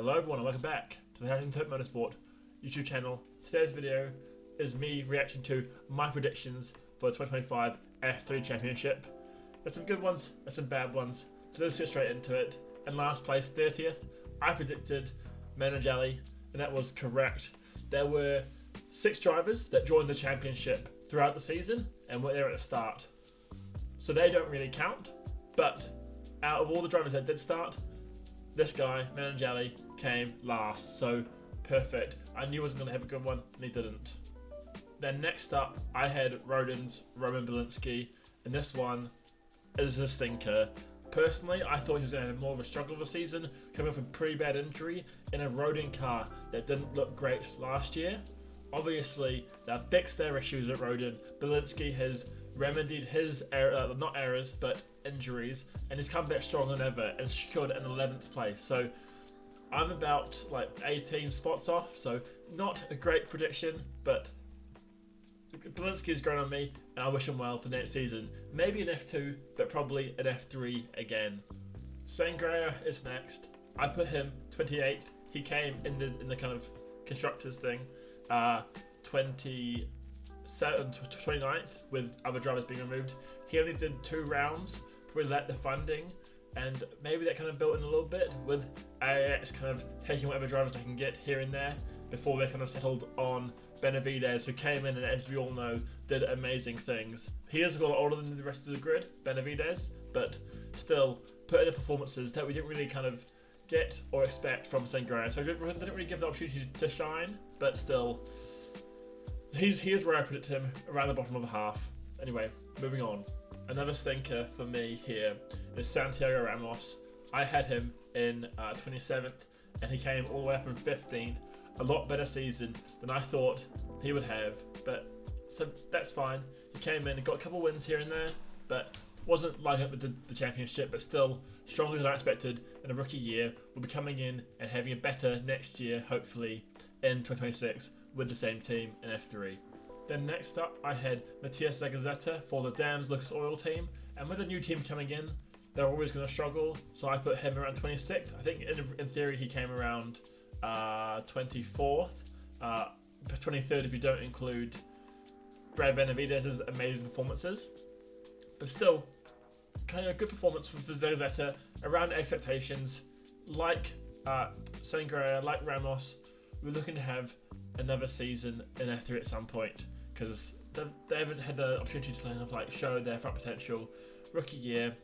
Hello everyone and welcome back to the Motorsport YouTube channel. Today's video is me reacting to my predictions for the 2025 F3 Championship. There's some good ones, there's some bad ones, so let's get straight into it. In last place, 30th, I predicted Menajali, and that was correct. There were 6 drivers that joined the championship throughout the season and were there at the start. So they don't really count, but out of all the drivers that did start, this guy, Menajali, came last, so perfect. I knew he wasn't going to have a good one, and he didn't. Then next up, I had Rodin's Roman Bielinski, and this one is a stinker. Personally, I thought he was going to have more of a struggle of a season, coming off a pretty bad injury in a Rodin car that didn't look great last year. Obviously, they fixed their issues at Rodin. Bielinski has remedied his not errors, but injuries, and he's come back stronger than ever and secured an 11th place. So I'm about like 18 spots off, so not a great prediction, but Bielinski's grown on me, and I wish him well for next season. Maybe an F2, but probably an F3 again. Sangria is next. I put him 28th. He came in the kind of constructors thing, 29th with other drivers being removed. He only did 2 rounds, probably let the funding, and maybe that kind of built in a little bit with AIX kind of taking whatever drivers they can get here and there before they kind of settled on Benavidez, who came in and, as we all know, did amazing things. He is a lot older than the rest of the grid, Benavidez, but still put in the performances that we didn't really kind of get or expect from Sangria. So didn't really give the opportunity to shine, but still, here's where I predict him, around the bottom of the half. Anyway, moving on. Another stinker for me here is Santiago Ramos. I had him in 27th, and he came all the way up in 15th. A lot better season than I thought he would have, but so that's fine. He came in and got a couple wins here and there, but wasn't lighting up the championship, but still stronger than I expected in a rookie year. Will be coming in and having a better next year, hopefully, in 2026 with the same team in F3. Then next up, I had Matthias Zagazeta for the Dams Lucas Oil team, and with a new team coming in, they're always going to struggle, so I put him around 26th. I think in theory he came around 24th, 23rd if you don't include Brad Benavidez's amazing performances, but still kind of a good performance for Zagazeta, around expectations. Like Sangria, like Ramos, we're looking to have another season in F3 at some point, because they haven't had the opportunity to kind of like show their front potential. Rookie year,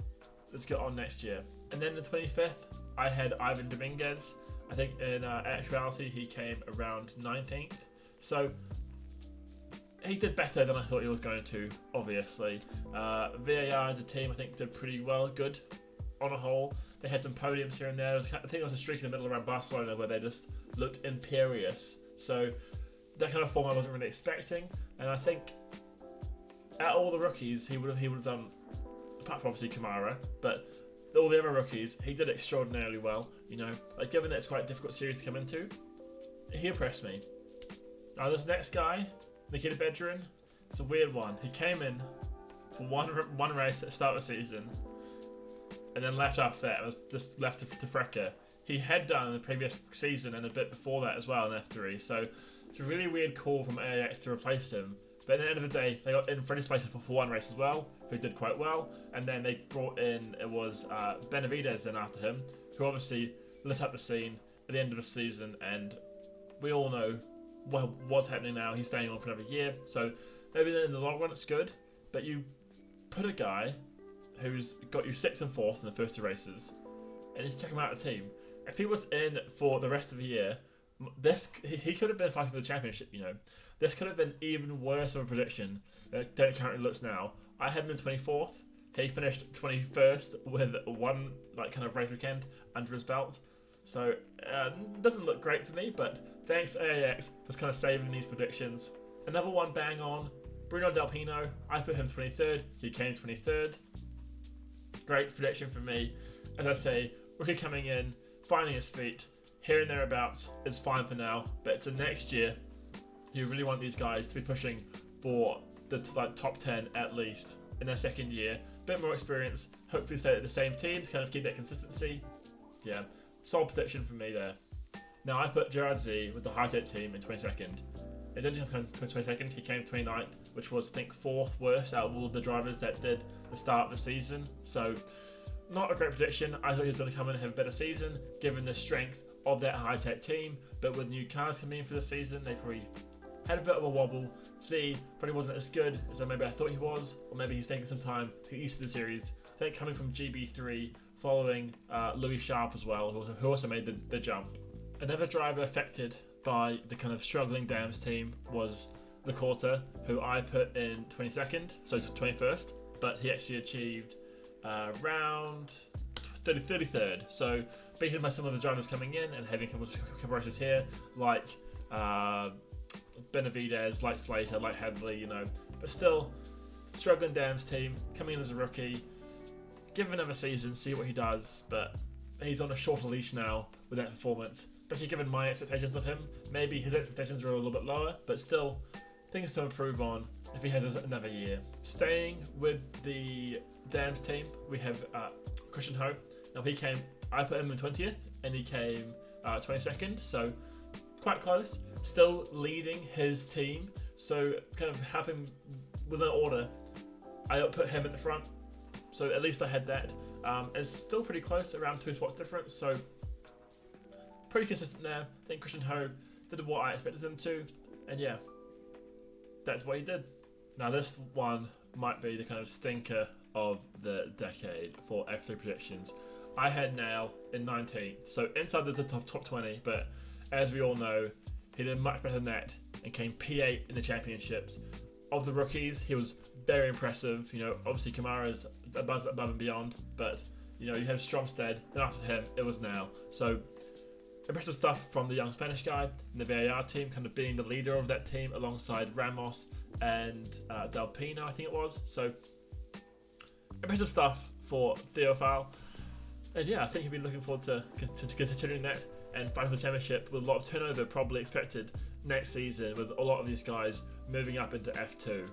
let's get on next year. And then the 25th, I had Ivan Dominguez. I think in actuality he came around 19th, so he did better than I thought he was going to, obviously. VAR as a team I think did pretty well, good on a whole. They had some podiums here and there. I think there was a streak in the middle around Barcelona where they just looked imperious, so that kind of form I wasn't really expecting, and I think out of all the rookies he would have done, apart from obviously Kamara, but all the other rookies, he did extraordinarily well. You know, like given that it's quite a difficult series to come into, he impressed me. Now this next guy, Nikita Bedrin, it's a weird one. He came in for one race at the start of the season, and then left after that. It was just left to Frecker. He had done in the previous season and a bit before that as well in F3, so it's a really weird call from AIX to replace him. But at the end of the day, they got in Freddie Slater for one race as well, who did quite well, and then they brought in, it was Benavidez then after him, who obviously lit up the scene at the end of the season, and we all know what's happening now. He's staying on for another year, so maybe in the long run it's good, but you put a guy who's got you 6th and 4th in the first 2 races, and you check him out of the team. If he was in for the rest of the year, he could have been fighting for the championship, you know. This could have been even worse of a prediction than it currently looks now. I had him in 24th. He finished 21st with one like kind of race weekend under his belt. So doesn't look great for me, but thanks AIX for kind of saving these predictions. Another one bang on, Bruno Del Pino. I put him 23rd. He came 23rd. Great prediction for me. As I say, rookie coming in, finding his feet, here and thereabouts is fine for now, but it's the next year. You really want these guys to be pushing for the top 10 at least in their second year. Bit more experience, hopefully stay at the same team to kind of keep that consistency. Yeah, solid prediction from me there. Now I put Gerard Z with the high-tech team in 22nd. It didn't come 22nd, he came 29th, which was I think 4th worst out of all the drivers that did the start of the season. So not a great prediction. I thought he was going to come in and have a better season given the strength of that high-tech team, but with new cars coming in for the season, they probably had a bit of a wobble. Z probably wasn't as good as maybe I thought he was, or maybe he's taking some time to get used to the series. I think coming from GB3, following Louis Sharp as well, who also made the jump. Another driver affected by the kind of struggling Dams team was Lacorta, who I put in 22nd, so 21st, but he actually achieved round 33rd. So beaten by some of the drivers coming in and having some races here, like Benavidez, like Slater, like Headley, but still struggling Dams team, coming in as a rookie. Give him another season, see what he does, but he's on a shorter leash now with that performance. Especially given my expectations of him, maybe his expectations are a little bit lower, but still things to improve on if he has another year. Staying with the Dams team, we have Christian Ho. Now I put him in 20th, and he came 22nd, so quite close. Still leading his team, so kind of having with an order, I put him at the front. So at least I had that. It's still pretty close, around 2 spots difference, so pretty consistent there. I think Christian Ho did what I expected him to, and yeah, that's what he did. Now this one might be the kind of stinker of the decade for F3 predictions. I had Nail in 19th, so inside the top 20, but as we all know, he did much better than that and came P8 in the championships. Of the rookies, he was very impressive. Obviously Kamara's above and beyond, but you have Stromstead, and after him, it was Nail. So impressive stuff from the young Spanish guy in the VAR team, kind of being the leader of that team alongside Ramos and Del Pino, I think it was. So impressive stuff for Theophile. And yeah, I think he'll be looking forward to continuing that and fighting for the championship with a lot of turnover probably expected next season, with a lot of these guys moving up into F2.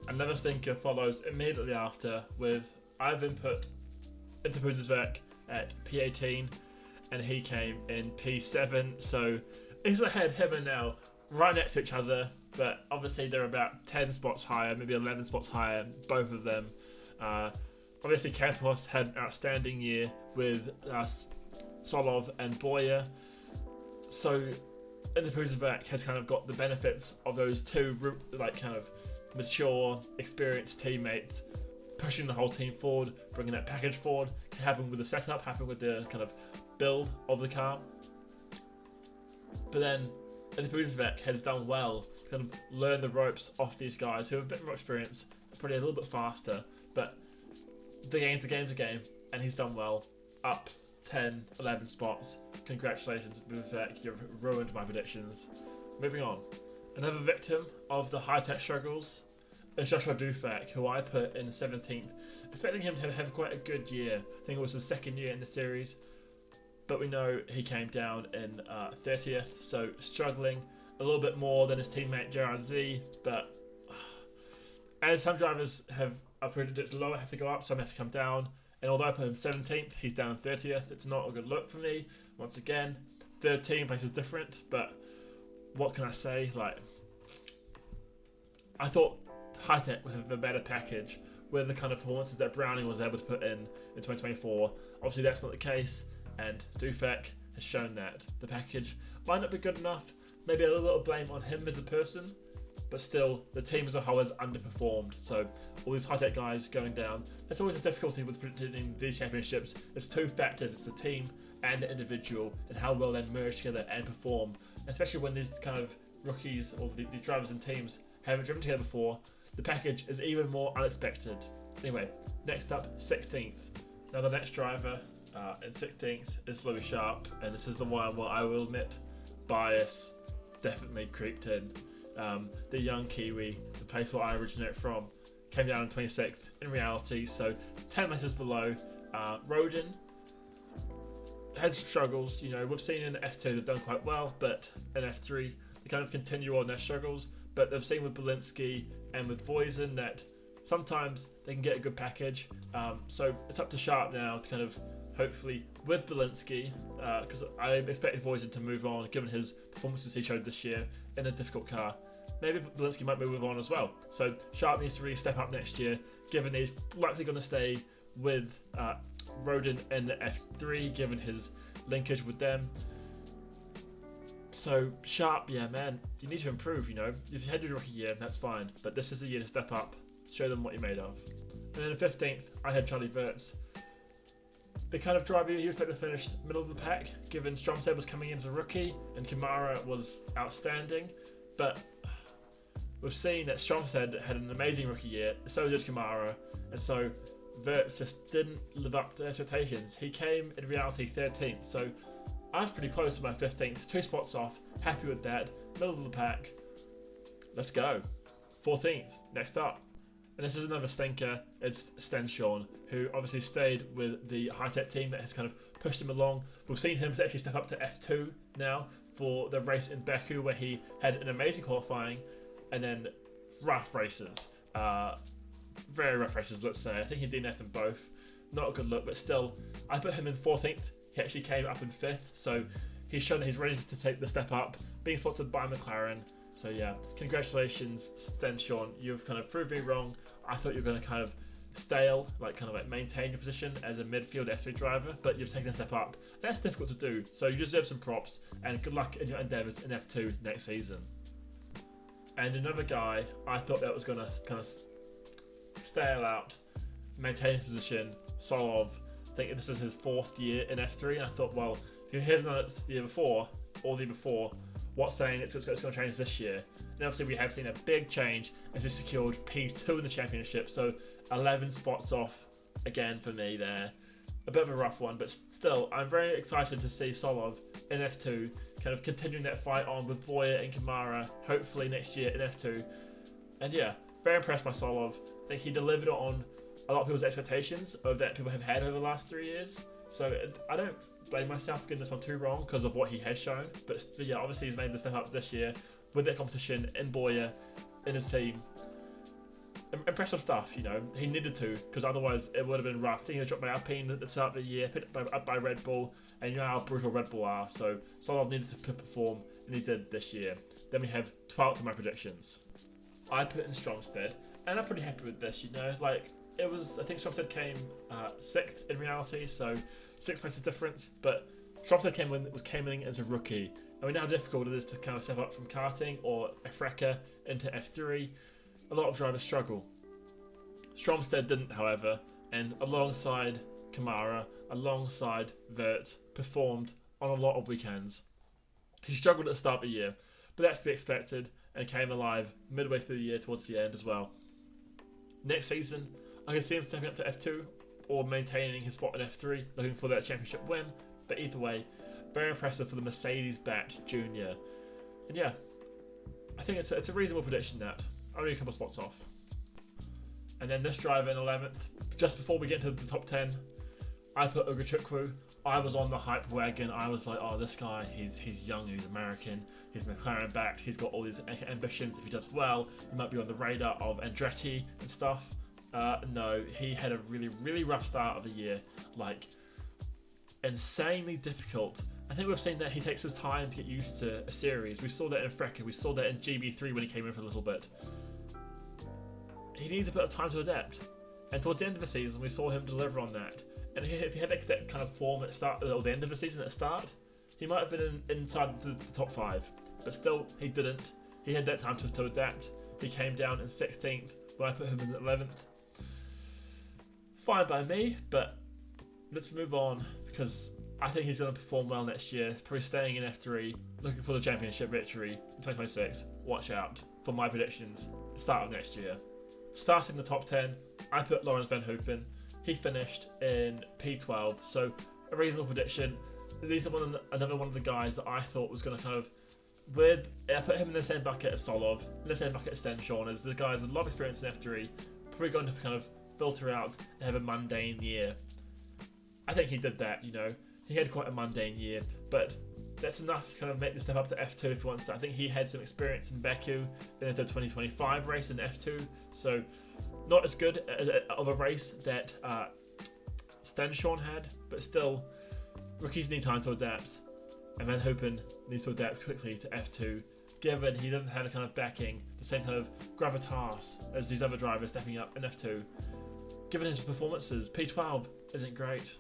Another stinker follows immediately after, with Ivan put into Puzizvek at P18, and he came in P7, so he's ahead, him and Nell, right next to each other, but obviously they're about 10 spots higher, maybe 11 spots higher, both of them. Obviously Campos had an outstanding year with Solov and Boyer, so Puzizvek has kind of got the benefits of those two kind of mature, experienced teammates pushing the whole team forward, bringing that package forward. Can happen with the setup, happen with the kind of build of the car. But then Puzizvek has done well to kind of learn the ropes off these guys who have a bit more experience, probably a little bit faster, but the game's a game, and he's done well. Up 10, 11 spots. Congratulations, Puzizvek, you've ruined my predictions. Moving on. Another victim of the high-tech struggles is Joshua Dufak, who I put in 17th, expecting him to have quite a good year. I think it was his second year in the series, but we know he came down in 30th, so struggling a little bit more than his teammate Gerard Z, but as some drivers have predicted lower, have to go up, some have to come down, and although I put him 17th, he's down 30th. It's not a good look for me. Once again, the team place is different, but what can I say? I thought High-Tech would have a better package with the kind of performances that Browning was able to put in 2024. Obviously, that's not the case, and Dufek has shown that the package might not be good enough. Maybe a little blame on him as a person, but still, the team as a whole has underperformed. So all these high-tech guys going down, that's always a difficulty with predicting these championships. There's two factors: it's the team and the individual, and how well they merge together and perform. And especially when these kind of rookies or these drivers and teams haven't driven together before, the package is even more unexpected. Anyway, next up, 16th. Now the next driver in 16th is Louis Sharp, and this is the one where I will admit bias definitely creeped in. The young Kiwi, the place where I originate from, came down in 26th in reality, so 10 places below. Rodin had struggles. We've seen in F2 they've done quite well, but in F3 they kind of continue on their struggles. But they've seen with Belinsky and with Voisin that sometimes they can get a good package. So it's up to Sharp now to kind of hopefully with Belinsky, because I expected Voisin to move on given his performances he showed this year in a difficult car. Maybe Belinsky might move on as well. So Sharp needs to really step up next year, given he's likely going to stay with Rodin in the F3, given his linkage with them. So Sharp, yeah, man, you need to improve. You know, if you had your rookie year, that's fine, but this is the year to step up, show them what you're made of. And then 15th, I had Charlie Wirtz. The kind of driver he was expected to finish middle of the pack, given Stromstad was coming in as a rookie and Kamara was outstanding. But we've seen that Stromstad had an amazing rookie year, so did Kamara, and so Wirtz just didn't live up to expectations. He came in reality 13th, so I was pretty close to my 15th, 2 spots off, happy with that, middle of the pack. Let's go. 14th, next up. And this is another stinker, it's Stenshorn, who obviously stayed with the high-tech team that has kind of pushed him along. We've seen him actually step up to F2 now for the race in Baku, where he had an amazing qualifying and then rough races. Very rough races, let's say. I think he DNF'd in both. Not a good look, but still, I put him in 14th. He actually came up in 5th, so he's shown that he's ready to take the step up, being sponsored by McLaren. So yeah, congratulations, Stenshorn. You've kind of proved me wrong. I thought you were going to kind of stale, kind of maintain your position as a midfield F3 driver, but you've taken a step up. That's difficult to do, so you deserve some props, and good luck in your endeavours in F2 next season. And another guy, I thought that was going to kind of stale out, maintain his position, Solov. I think this is his 4th year in F3, and I thought, well, if here's another the year before, or the year before, what's saying it's going to change this year? And obviously we have seen a big change as he secured P2 in the championship, so 11 spots off again for me there. A bit of a rough one, but still, I'm very excited to see Solov in F2, kind of continuing that fight on with Boyer and Kamara, hopefully next year in F2. And yeah, very impressed by Solov. I think he delivered on a lot of people's expectations of that people have had over the last 3 years. So I don't blame myself for getting this one too wrong because of what he has shown. But yeah, obviously he's made the step up this year with that competition in Boyer, in his team. Impressive stuff, you know. He needed to, because otherwise it would have been rough. I think he was dropped by Alpine at the start of the year, picked up by Red Bull, and you know how brutal Red Bull are. So Solov needed to perform, and he did this year. Then we have 12th of my predictions. I put in Stromstad, and I'm pretty happy with this, you know. It was, I think Stromstad came 6th in reality, so 6 places difference, but Stromstad came in as a rookie, and we know how difficult it is to kind of step up from karting or F3 into F3. A lot of drivers struggle. Stromstad didn't, however, and alongside Kamara, alongside Wirtz, performed on a lot of weekends. He struggled at the start of the year, but that's to be expected, and came alive midway through the year towards the end as well. Next season, I can see him stepping up to F2 or maintaining his spot in F3, looking for that championship win. But either way, very impressive for the Mercedes-backed junior. And yeah, I think it's a reasonable prediction that. Only a couple spots off. And then this driver in 11th, just before we get into the top 10, I put Ugachukwu. I was on the hype wagon. I was like, oh, this guy, he's young, he's American, he's McLaren backed, he's got all these ambitions. If he does well, he might be on the radar of Andretti and stuff. No, he had a really rough start of the year, insanely difficult. I think we've seen that he takes his time to get used to a series. We saw that in Freca, we saw that in GB3 when he came in for a little bit. He needs a bit of time to adapt. And towards the end of the season, we saw him deliver on that. And if he had that kind of form at the start, or the end of the season at the start, he might have been inside the top 5. But still, he didn't. He had that time to adapt. He came down in 16th when I put him in 11th. Fine by me, but let's move on, because I think he's going to perform well next year. Probably staying in F3, looking for the championship victory in 2026. Watch out for my predictions start of next year. Starting the top 10, I put Lawrence Van Hoopen. He finished in P12, so a reasonable prediction. These are another one of the guys that I thought was going to kind of I put him in the same bucket as Solov, in the same bucket as Stenshorn, as the guys with a lot of experience in F3, probably going to kind of filter out and have a mundane year. I think he did that, you know. He had quite a mundane year, but that's enough to kind of make the step up to F2 if he wants to. I think he had some experience in Baku in the 2025 race in F2, so not as good of a race that Stenshorn had, but still, rookies need time to adapt. And Van Hopen needs to adapt quickly to F2, given he doesn't have the kind of backing, the same kind of gravitas as these other drivers stepping up in F2. Given his performances, P12 isn't great.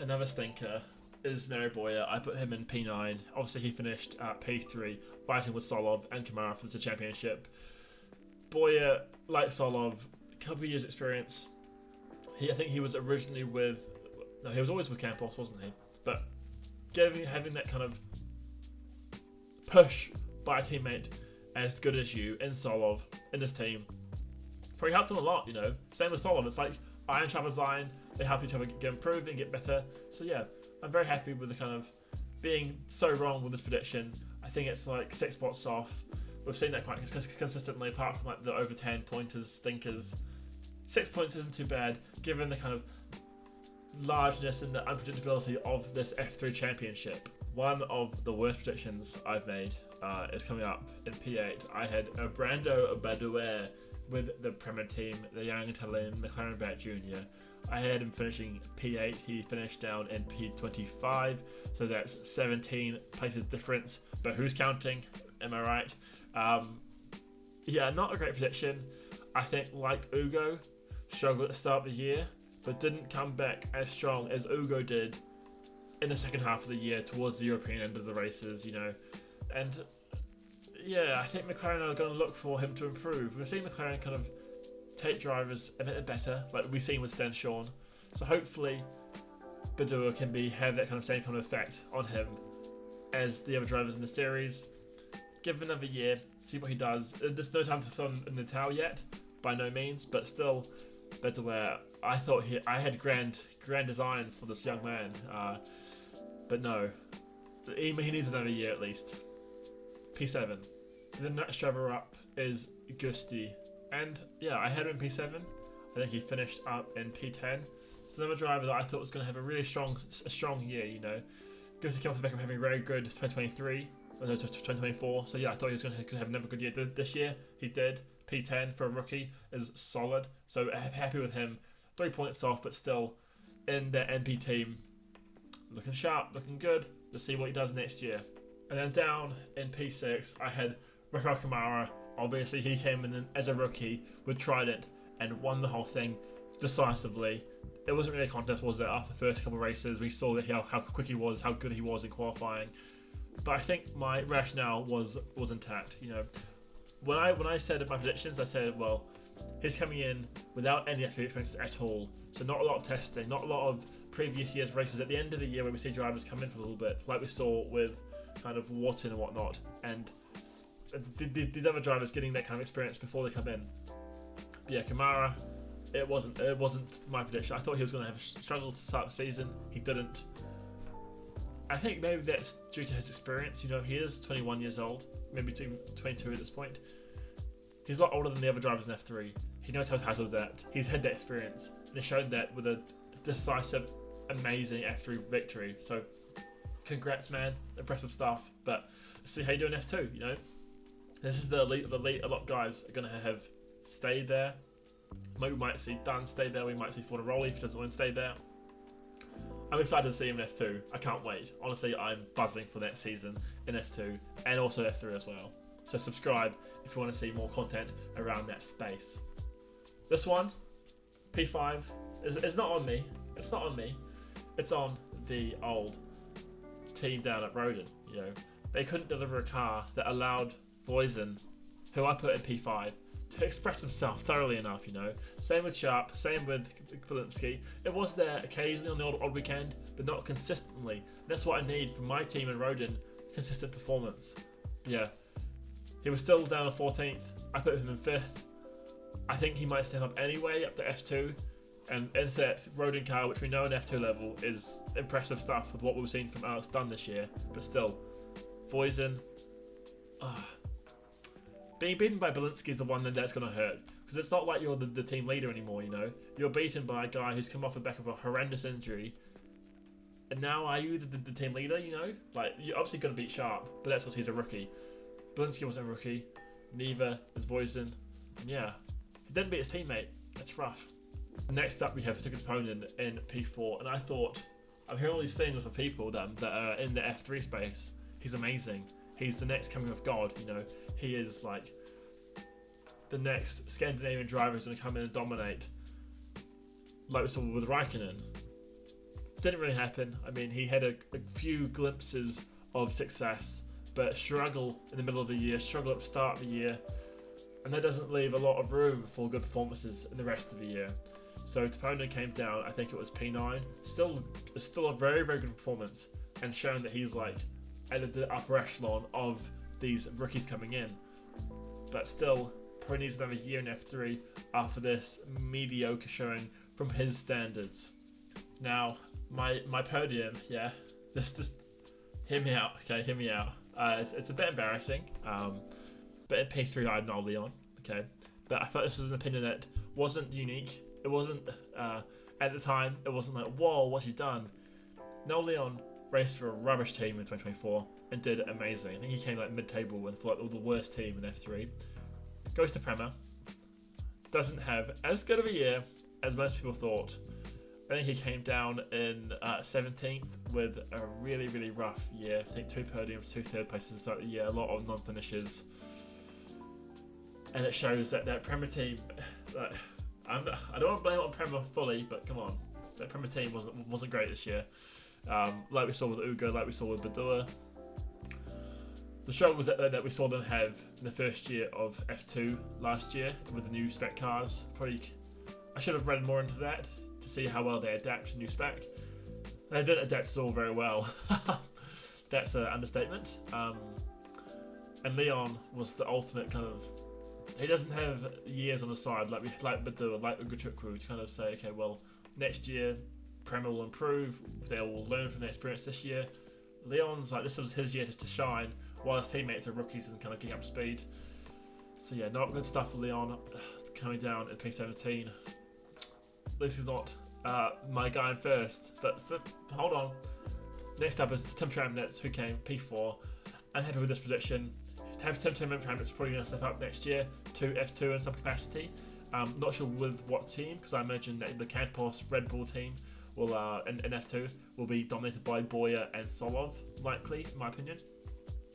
Another stinker is Mary Boyer. I put him in P9. Obviously, he finished at P3, fighting with Solov and Kamara for the championship. Boyer, like Solov, a couple of years experience. I think he was originally with... No, he was always with Campos, wasn't he? But having that kind of push by a teammate as good as you in Solov, in this team, probably helped him a lot, you know. Same with Solov. It's like iron sharpens iron. They help each other get improved and get better. So yeah, I'm very happy with the kind of being so wrong with this prediction. I think it's like 6 spots off. We've seen that quite consistently, apart from like the over 10 pointers, stinkers. 6 points isn't too bad, given the kind of largeness and the unpredictability of this F3 championship. One of the worst predictions I've made is coming up in P8. I had a Brando Badouer with the Premier team, the young Italian McLaren Bat Junior. I had him finishing P8, he finished down in P25, so that's 17 places difference, but who's counting? Am I right? Yeah, not a great prediction. I think, like Ugo, struggled at the start of the year, but didn't come back as strong as Ugo did in the second half of the year towards the European end of the races, you know. And yeah, I think McLaren are going to look for him to improve. We're seeing McLaren kind of take drivers a bit better, like we've seen with Stenshorn. So hopefully Badua can have that kind of same kind of effect on him as the other drivers in the series. Give him another year, see what he does. There's no time to throw him in the towel yet, by no means, but still, Badua, I thought I had grand designs for this young man, but no, he needs another year at least. P7. The next driver up is Gusti, and yeah, I had him in P7. I think he finished up in P10. So another driver that I thought was going to have a really strong year, you know. Gusti came off the back of having a very good 2023. 2024. So yeah, I thought he was going to have another good year this year. He did. P10 for a rookie is solid. So I'm happy with him. 3 points off, but still in the MP team, looking sharp, looking good. Let's see what he does next year. And then down in P6, I had Rafael Kamara. Obviously, he came in as a rookie with Trident and won the whole thing decisively. It wasn't really a contest, was it? After the first couple of races, we saw that how quick he was, how good he was in qualifying. But I think my rationale was intact. You know, when I said my predictions, I said, well, he's coming in without any F3 experience at all, so not a lot of testing, not a lot of previous year's races. At the end of the year, where we see drivers come in for a little bit, like we saw with kind of Wharton and whatnot, and these other drivers getting that kind of experience before they come in. But yeah, Kamara, it wasn't my prediction. I thought he was going to have struggled to start the season. He didn't. I think maybe that's due to his experience. You know, he is 21 years old, maybe 22 at this point. He's a lot older than the other drivers in F3. He knows how to adapt. He's had that experience, and he showed that with a decisive, amazing F3 victory. So, congrats, man! Impressive stuff. But let's see how you do in F2. You know, this is the elite of the elite. A lot of guys are going to have stayed there. We might see Dunn stay there. We might see Fornaroli if he doesn't want to stay there. I'm excited to see him in F2. I can't wait. Honestly, I'm buzzing for that season in F2 and also F3 as well. So subscribe if you want to see more content around that space. This one, P5, is not on me. It's not on me. It's on the old team down at Rodin. You know, they couldn't deliver a car that allowed Voisin, who I put in P5, to express himself thoroughly enough, you know. Same with Sharp, same with Polinsky. It was there occasionally on the odd weekend, but not consistently. And that's what I need from my team in Rodin, consistent performance. Yeah, he was still down to 14th. I put him in 5th. I think he might step up anyway, up to F2. And into that Rodin car, which we know in F2 level, is impressive stuff with what we've seen from Alex Dunn this year. But still, Voisin, being beaten by Belinsky is the one that's going to hurt, because it's not like you're the team leader anymore, you know. You're beaten by a guy who's come off the back of a horrendous injury, and now are you the team leader, you know? Like, you're obviously going to beat Sharp, but that's because he's a rookie. Belinsky wasn't a rookie, neither is Voisin, and yeah, he didn't beat his teammate. That's rough. Next up, we have took his opponent in P4, and I thought, I'm hearing all these things of people that are in the F3 space. He's amazing. He's the next coming of God, you know. He is like the next Scandinavian driver who's going to come in and dominate, like we saw with Raikkonen. Didn't really happen. I mean, he had a few glimpses of success, but struggle in the middle of the year, struggle at the start of the year, and that doesn't leave a lot of room for good performances in the rest of the year. So Toponen came down, I think it was P9, still a very, very good performance, and showing that he's like at the upper echelon of these rookies coming in. But still, probably needs another year in F3 after this mediocre showing from his standards. Now, my podium, yeah, just hear me out, okay, hear me out. It's a bit embarrassing, but in P3 I had no Leon, okay, but I thought this was an opinion that wasn't unique. It wasn't, at the time, it wasn't like, whoa, what's he done? No Leon raced for a rubbish team in 2024 and did amazing. I think he came like mid-table and for like the worst team in F3. Goes to Prema. Doesn't have as good of a year as most people thought. I think he came down in 17th with a really, really rough year. I think 2 podiums, 2 third places to start the year, a lot of non-finishes. And it shows that Prema team, I don't want to blame it on Prema fully, but come on, that Prema team wasn't great this year. Like we saw with Ugo, like we saw with Badua. The struggles that we saw them have in the first year of F2 last year with the new spec cars. Probably, I should have read more into that to see how well they adapt to new spec. They didn't adapt at all very well. That's an understatement. And Leon was the ultimate kind of. He doesn't have years on the side like Badua, like Ugo Chukwu to kind of say, okay, well, next year Prema will improve. They will learn from their experience this year. Leon's like, this was his year to shine, while his teammates are rookies and kind of getting up to speed. So yeah, not good stuff for Leon coming down in P17. This is not my guy in first, but hold on. Next up is Tim Tramnitz, who came P4. I'm happy with this prediction. To have Tim Tramnitz probably going to step up next year to F2 in some capacity. Not sure with what team, because I imagine that the Campos Red Bull team will in F2 will be dominated by Boyer and Solov, likely, in my opinion.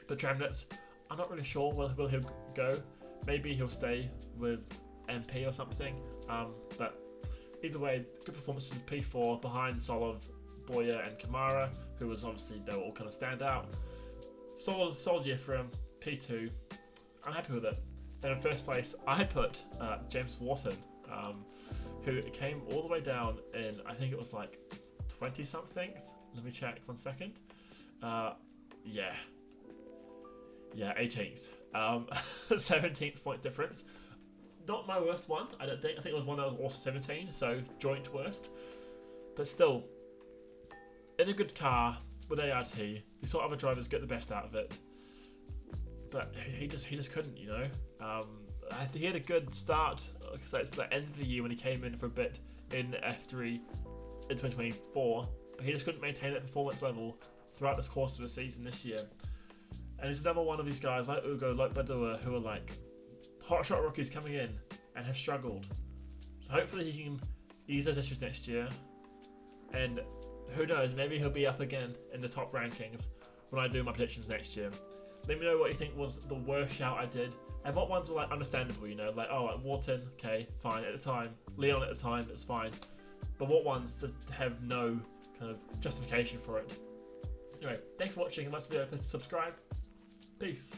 But Tramnitz, I'm not really sure where he'll go. Maybe he'll stay with MP or something. But either way, good performances P4 behind Solov, Boyer and Kamara, who was obviously, they were all kind of stand out. Solid year for him, P2. I'm happy with it. And in first place, I put James Wharton, who came all the way down in, I think it was like 20 something. Let me check 1 second. Yeah, 18th. 17th point difference. Not my worst one, I don't think. I think it was one that was also 17, so joint worst. But still, in a good car with ART, we saw other drivers get the best out of it. But he just couldn't, you know. He had a good start, it's the end of the year when he came in for a bit in F3 in 2024, but he just couldn't maintain that performance level throughout the course of the season this year. And he's another one of these guys like Ugo, like Badua, who are like hotshot rookies coming in and have struggled. So hopefully he can ease those issues next year, and who knows, maybe he'll be up again in the top rankings when I do my predictions next year. Let me know what you think was the worst shout I did, and what ones were like understandable, you know, like, oh, like Wharton, okay, fine at the time, Leon at the time, it's fine, but what ones to have no kind of justification for it. Anyway, thanks for watching, and let's video, please subscribe. Peace.